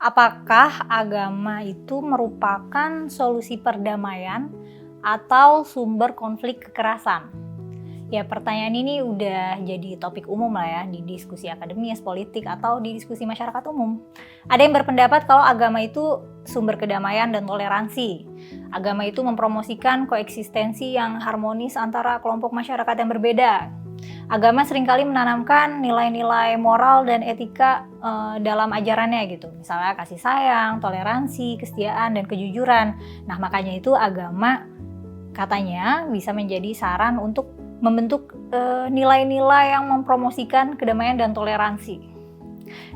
Apakah agama itu merupakan solusi perdamaian atau sumber konflik kekerasan? Ya, pertanyaan ini udah jadi topik umum lah ya di diskusi akademis, politik, atau di diskusi masyarakat umum. Ada yang berpendapat kalau agama itu sumber kedamaian dan toleransi. Agama itu mempromosikan koeksistensi yang harmonis antara kelompok masyarakat yang berbeda. Agama seringkali menanamkan nilai-nilai moral dan etika dalam ajarannya gitu. Misalnya kasih sayang, toleransi, kesetiaan, dan kejujuran. Nah, makanya itu agama katanya bisa menjadi saran untuk membentuk nilai-nilai yang mempromosikan kedamaian dan toleransi.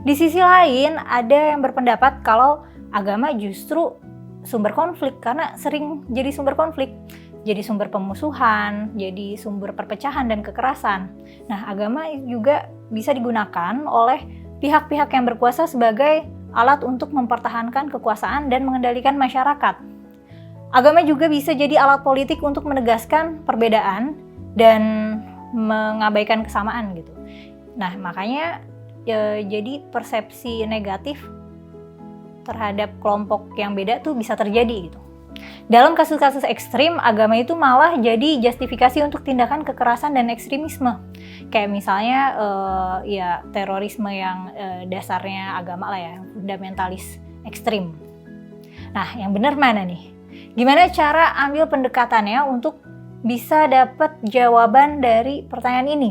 Di sisi lain, ada yang berpendapat kalau agama justru sumber konflik karena sering jadi sumber konflik. Jadi sumber pemusuhan, jadi sumber perpecahan dan kekerasan. Nah, agama juga bisa digunakan oleh pihak-pihak yang berkuasa sebagai alat untuk mempertahankan kekuasaan dan mengendalikan masyarakat. Agama juga bisa jadi alat politik untuk menegaskan perbedaan dan mengabaikan kesamaan gitu. Nah, makanya jadi persepsi negatif terhadap kelompok yang beda tuh bisa terjadi gitu. Dalam kasus-kasus ekstrim, agama itu malah jadi justifikasi untuk tindakan kekerasan dan ekstremisme. Kayak misalnya terorisme yang dasarnya agama lah ya, fundamentalis ekstrim. Nah, yang benar mana nih? Gimana cara ambil pendekatannya untuk bisa dapat jawaban dari pertanyaan ini?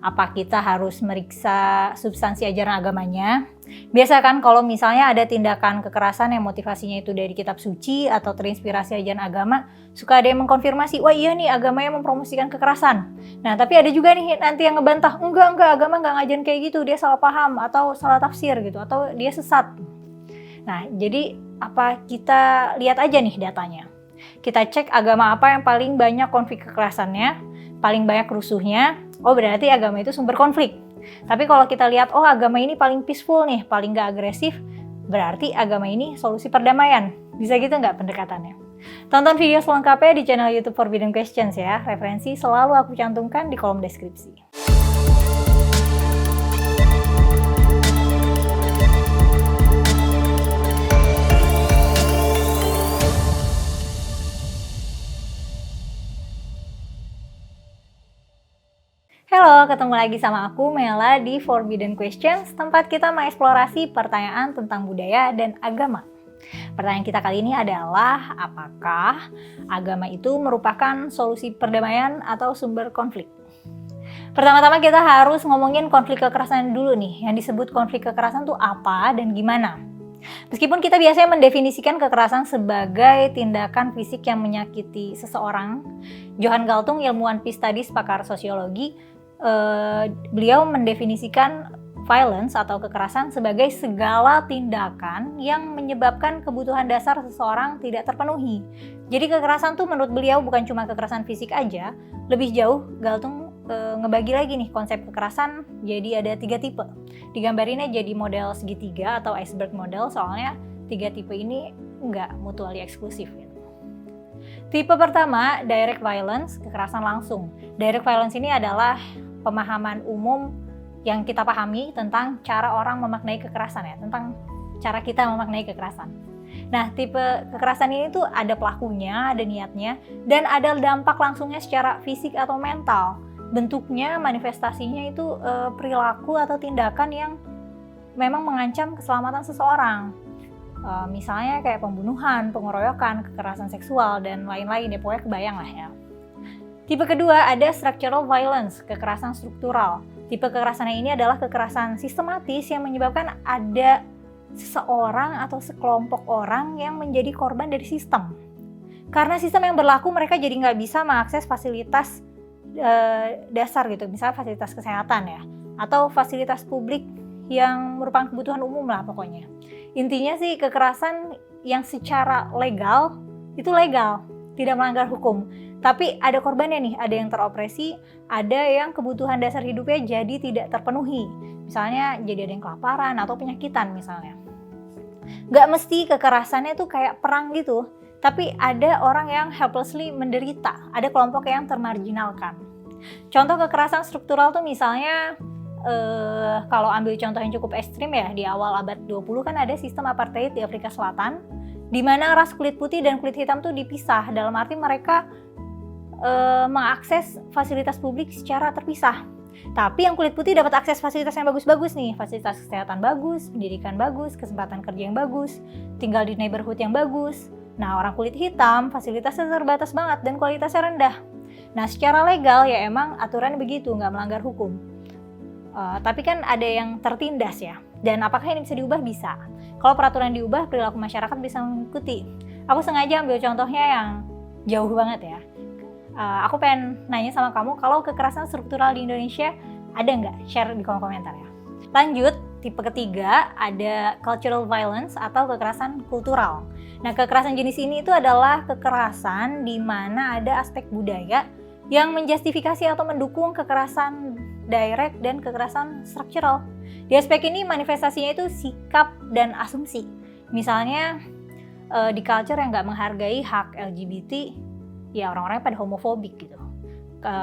Apa kita harus meriksa substansi ajaran agamanya? Biasa kan kalau misalnya ada tindakan kekerasan yang motivasinya itu dari kitab suci atau terinspirasi ajaran agama, suka ada yang mengkonfirmasi, wah iya nih agamanya mempromosikan kekerasan. Nah, tapi ada juga nih nanti yang ngebantah, enggak agama enggak ngajarin kayak gitu, dia salah paham atau salah tafsir gitu, atau dia sesat. Nah, jadi apa kita lihat aja nih datanya. Kita cek agama apa yang paling banyak konflik kekerasannya, paling banyak rusuhnya, oh berarti agama itu sumber konflik. Tapi kalau kita lihat, oh agama ini paling peaceful nih, paling gak agresif, berarti agama ini solusi perdamaian. Bisa gitu nggak pendekatannya? Tonton video selengkapnya di channel YouTube Forbidden Questions ya. Referensi selalu aku cantumkan di kolom deskripsi. Halo, ketemu lagi sama aku Mela di Forbidden Questions, tempat kita mengeksplorasi pertanyaan tentang budaya dan agama. Pertanyaan kita kali ini adalah, apakah agama itu merupakan solusi perdamaian atau sumber konflik? Pertama-tama kita harus ngomongin konflik kekerasan dulu nih. Yang disebut konflik kekerasan itu apa dan gimana? Meskipun kita biasanya mendefinisikan kekerasan sebagai tindakan fisik yang menyakiti seseorang, Johan Galtung, ilmuwan peace studies, pakar sosiologi, beliau mendefinisikan violence atau kekerasan sebagai segala tindakan yang menyebabkan kebutuhan dasar seseorang tidak terpenuhi. Jadi kekerasan tuh menurut beliau bukan cuma kekerasan fisik aja, lebih jauh Galtung ngebagi lagi nih konsep kekerasan jadi ada 3 tipe. Digambarinnya jadi model segitiga atau iceberg model, soalnya 3 tipe ini nggak mutually eksklusif gitu. Tipe pertama, direct violence, kekerasan langsung. Direct violence ini adalah pemahaman umum yang kita pahami tentang cara orang memaknai kekerasan ya, tentang cara kita memaknai kekerasan. Nah, tipe kekerasan ini tuh ada pelakunya, ada niatnya, dan ada dampak langsungnya secara fisik atau mental. Bentuknya, manifestasinya itu perilaku atau tindakan yang memang mengancam keselamatan seseorang. Misalnya kayak pembunuhan, pengeroyokan, kekerasan seksual, dan lain-lain ya, pokoknya kebayang lah ya. Tipe kedua ada structural violence, kekerasan struktural. Tipe kekerasan ini adalah kekerasan sistematis yang menyebabkan ada seseorang atau sekelompok orang yang menjadi korban dari sistem. Karena sistem yang berlaku, mereka jadi nggak bisa mengakses fasilitas dasar gitu, misalnya fasilitas kesehatan ya, atau fasilitas publik yang merupakan kebutuhan umum lah pokoknya. Intinya sih kekerasan yang secara legal, itu legal, tidak melanggar hukum. Tapi ada korbannya nih, ada yang teropresi, ada yang kebutuhan dasar hidupnya jadi tidak terpenuhi. Misalnya jadi ada yang kelaparan atau penyakitan misalnya. Gak mesti kekerasannya tuh kayak perang gitu, tapi ada orang yang helplessly menderita, ada kelompok yang termarginalkan. Contoh kekerasan struktural tuh misalnya kalau ambil contoh yang cukup ekstrim ya, di awal abad 20 kan ada sistem apartheid di Afrika Selatan, di mana ras kulit putih dan kulit hitam tuh dipisah, dalam arti mereka mengakses fasilitas publik secara terpisah. Tapi yang kulit putih dapat akses fasilitas yang bagus-bagus nih, fasilitas kesehatan bagus, pendidikan bagus, kesempatan kerja yang bagus, tinggal di neighborhood yang bagus. Nah, orang kulit hitam fasilitasnya terbatas banget dan kualitasnya rendah. Nah, secara legal ya emang aturan begitu, nggak melanggar hukum. Tapi kan ada yang tertindas ya. Dan apakah ini bisa diubah? Bisa. Kalau peraturan diubah, perilaku masyarakat bisa mengikuti. Aku sengaja ambil contohnya yang jauh banget ya. Aku pengen nanya sama kamu, kalau kekerasan struktural di Indonesia ada nggak? Share di kolom komentar ya. Lanjut, tipe ketiga ada cultural violence atau kekerasan kultural. Nah, kekerasan jenis ini itu adalah kekerasan di mana ada aspek budaya yang menjustifikasi atau mendukung kekerasan direct dan kekerasan struktural. Di aspek ini manifestasinya itu sikap dan asumsi. Misalnya di culture yang nggak menghargai hak LGBT, ya orang-orangnya pada homofobik gitu.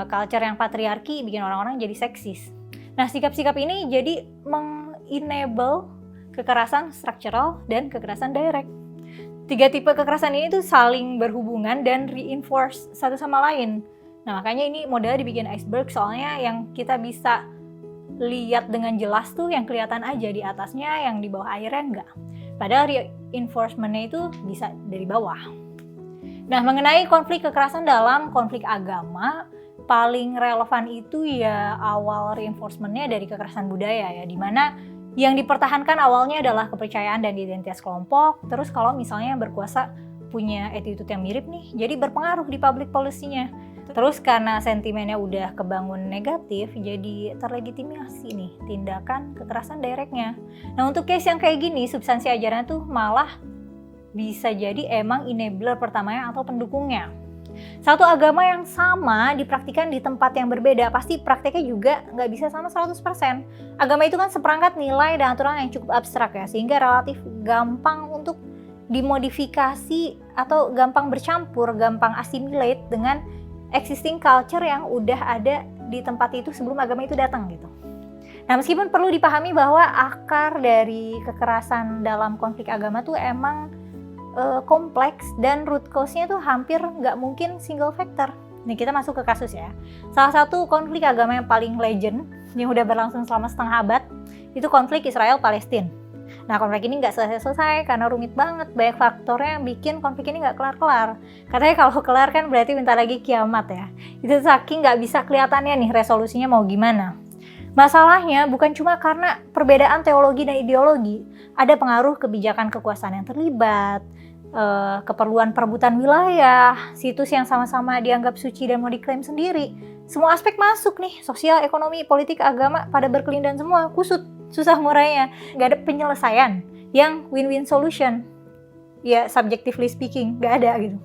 Culture yang patriarki bikin orang-orang jadi seksis. Nah, sikap-sikap ini jadi enable kekerasan struktural dan kekerasan direct. Tiga tipe kekerasan ini tuh saling berhubungan dan reinforce satu sama lain. Nah, makanya ini modelnya dibikin iceberg, soalnya yang kita bisa lihat dengan jelas tuh yang kelihatan aja di atasnya, yang di bawah airnya enggak. Padahal reinforcement-nya itu bisa dari bawah. Nah, mengenai konflik kekerasan dalam konflik agama, paling relevan itu ya awal reinforcement-nya dari kekerasan budaya ya, dimana yang dipertahankan awalnya adalah kepercayaan dan identitas kelompok. Terus kalau misalnya yang berkuasa punya attitude yang mirip nih, jadi berpengaruh di public policy-nya. Terus karena sentimennya udah kebangun negatif, jadi terlegitimasi nih tindakan kekerasan directnya. Nah, untuk case yang kayak gini, substansi ajarannya tuh malah bisa jadi emang enabler pertamanya atau pendukungnya. Satu agama yang sama dipraktikkan di tempat yang berbeda, pasti prakteknya juga nggak bisa sama 100%. Agama itu kan seperangkat nilai dan aturan yang cukup abstrak ya, sehingga relatif gampang untuk dimodifikasi atau gampang bercampur, gampang assimilate dengan existing culture yang udah ada di tempat itu sebelum agama itu datang gitu. Nah, meskipun perlu dipahami bahwa akar dari kekerasan dalam konflik agama tuh emang kompleks dan root cause-nya tuh hampir nggak mungkin single factor. Nih kita masuk ke kasus ya. Salah satu konflik agama yang paling legend yang udah berlangsung selama setengah abad itu konflik Israel-Palestina. Nah, konflik ini nggak selesai-selesai karena rumit banget, banyak faktornya yang bikin konflik ini nggak kelar-kelar. Katanya kalau kelar kan berarti bentar lagi kiamat ya. Itu saking nggak bisa kelihatannya nih resolusinya mau gimana. Masalahnya bukan cuma karena perbedaan teologi dan ideologi, ada pengaruh kebijakan kekuasaan yang terlibat, keperluan perebutan wilayah, situs yang sama-sama dianggap suci dan mau diklaim sendiri. Semua aspek masuk nih, sosial, ekonomi, politik, agama pada berkelindan semua, kusut, susah ngurainya. Gak ada penyelesaian yang win-win solution. Ya subjectively speaking, gak ada gitu.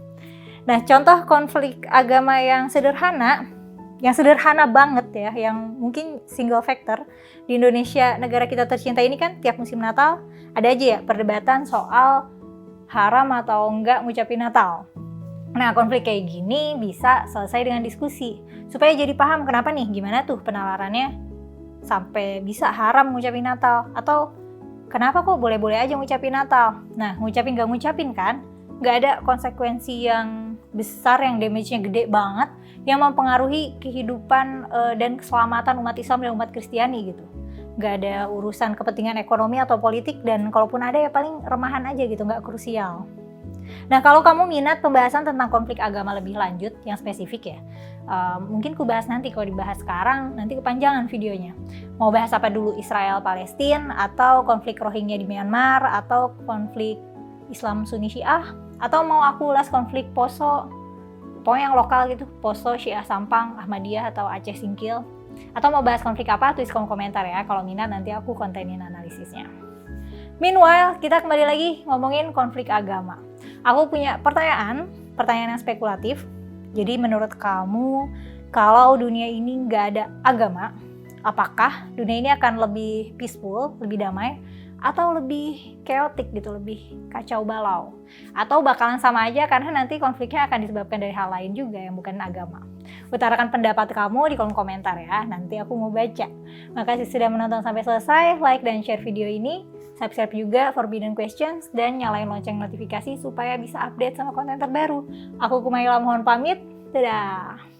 Nah, contoh konflik agama yang sederhana banget ya, yang mungkin single factor di Indonesia, negara kita tercinta ini kan tiap musim Natal ada aja ya perdebatan soal haram atau enggak ngucapin Natal. Nah, konflik kayak gini bisa selesai dengan diskusi supaya jadi paham kenapa nih, gimana tuh penalarannya sampai bisa haram ngucapin Natal, atau kenapa kok boleh-boleh aja ngucapin Natal. Nah, ngucapin gak ngucapin kan gak ada konsekuensi yang besar, yang damage-nya gede banget, yang mempengaruhi kehidupan dan keselamatan umat Islam dan umat Kristiani gitu. Gak ada urusan kepentingan ekonomi atau politik, dan kalaupun ada ya paling remahan aja gitu, gak krusial. Nah, kalau kamu minat pembahasan tentang konflik agama lebih lanjut yang spesifik ya, mungkin ku bahas nanti. Kalau dibahas sekarang nanti kepanjangan videonya. Mau bahas apa dulu, Israel-Palestina, atau konflik Rohingya di Myanmar, atau konflik Islam Sunni Syiah, atau mau aku ulas konflik Poso, pokoknya yang lokal gitu, Poso, Syiah Sampang, Ahmadiyah, atau Aceh Singkil, atau mau bahas konflik apa, tulis kolom komentar ya. Kalau minat nanti aku kontenin analisisnya. Meanwhile, kita kembali lagi ngomongin konflik agama. Aku punya pertanyaan yang spekulatif. Jadi menurut kamu, kalau dunia ini nggak ada agama, apakah dunia ini akan lebih peaceful, lebih damai, atau lebih chaotic gitu, lebih kacau balau, atau bakalan sama aja karena nanti konfliknya akan disebabkan dari hal lain juga yang bukan agama. Utarakan pendapat kamu di kolom komentar ya, nanti aku mau baca. Makasih sudah menonton sampai selesai, like dan share video ini, subscribe juga Forbidden Questions, dan nyalain lonceng notifikasi supaya bisa update sama konten terbaru. Aku Kumaila mohon pamit, dadah!